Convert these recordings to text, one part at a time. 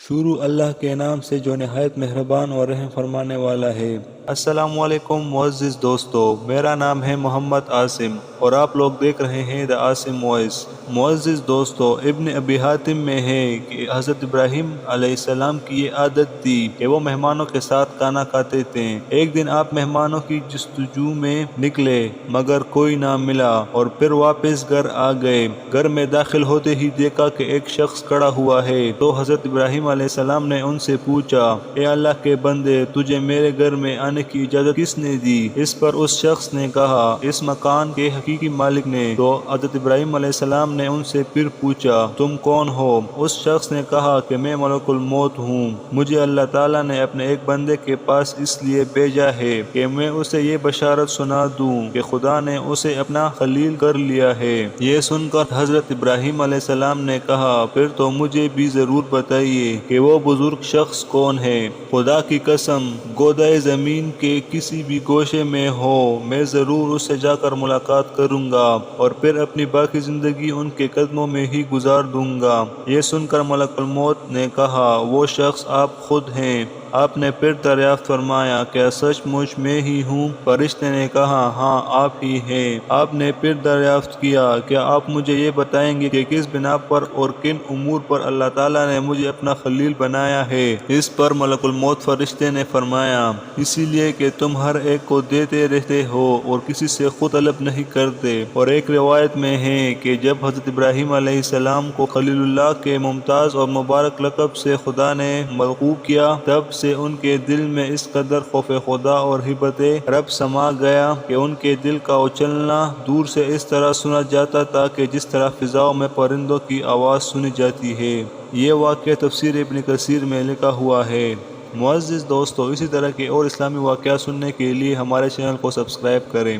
شروع اللہ کے نام سے جو نہایت مہربان اور رحم فرمانے والا ہے۔ السلام علیکم معزز دوستو، میرا نام ہے محمد عاصم اور آپ لوگ دیکھ رہے ہیں دا عاصم وائس۔ معزز دوستو، ابن ابی حاتم میں ہے کہ حضرت ابراہیم علیہ السلام کی یہ عادت تھی کہ وہ مہمانوں کے ساتھ کھانا کھاتے تھے۔ ایک دن آپ مہمانوں کی جستجو میں نکلے مگر کوئی نہ ملا اور پھر واپس گھر آ گئے۔ گھر میں داخل ہوتے ہی دیکھا کہ ایک شخص کھڑا ہوا ہے تو حضرت ابراہیم علیہ السلام نے ان سے پوچھا، اے اللہ کے بندے، تجھے میرے گھر میں آنے کی اجازت کس نے دی؟ اس پر اس شخص نے کہا، اس مکان کے حقیقی مالک نے۔ تو حضرت ابراہیم علیہ السلام نے ان سے پھر پوچھا، تم کون ہو؟ اس شخص نے کہا کہ میں ملک الموت ہوں، مجھے اللہ تعالیٰ نے اپنے ایک بندے کے پاس اس لیے بھیجا ہے کہ میں اسے یہ بشارت سنا دوں کہ خدا نے اسے اپنا خلیل کر لیا ہے۔ یہ سن کر حضرت ابراہیم علیہ السلام نے کہا، پھر تو مجھے بھی ضرور بتائیے کہ وہ بزرگ شخص کون ہے۔ خدا کی قسم، گودائے زمین کے کسی بھی گوشے میں ہو، میں ضرور اس سے جا کر ملاقات کروں گا اور پھر اپنی باقی زندگی ان کے قدموں میں ہی گزار دوں گا۔ یہ سن کر ملک الموت نے کہا، وہ شخص آپ خود ہیں؟ آپ نے پھر دریافت فرمایا، کیا سچ مچ میں ہی ہوں؟ فرشتے نے کہا، ہاں آپ ہی ہیں۔ آپ نے پھر دریافت کیا، کیا آپ مجھے یہ بتائیں گے کہ کس بنا پر اور کن امور پر اللہ تعالیٰ نے مجھے اپنا خلیل بنایا ہے؟ اس پر ملک الموت فرشتے نے فرمایا، اسی لیے کہ تم ہر ایک کو دیتے رہتے ہو اور کسی سے خود طلب نہیں کرتے۔ اور ایک روایت میں ہے کہ جب حضرت ابراہیم علیہ السلام کو خلیل اللہ کے ممتاز اور مبارک لقب سے خدا نے ملقوب کیا، تب سے ان کے دل میں اس قدر خوف خدا اور ہیبت رب سما گیا کہ ان کے دل کا اچھلنا دور سے اس طرح سنا جاتا تھا کہ جس طرح فضاؤں میں پرندوں کی آواز سنی جاتی ہے۔ یہ واقعہ تفسیر ابن کثیر میں لکھا ہوا ہے۔ معزز دوستو، اسی طرح کے اور اسلامی واقعات سننے کے لیے ہمارے چینل کو سبسکرائب کریں،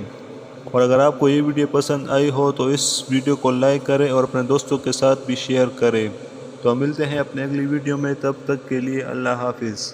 اور اگر آپ کو یہ ویڈیو پسند آئی ہو تو اس ویڈیو کو لائک کریں اور اپنے دوستوں کے ساتھ بھی شیئر کریں۔ تو ملتے ہیں اپنے اگلی ویڈیو میں، تب تک کے لیے اللہ حافظ۔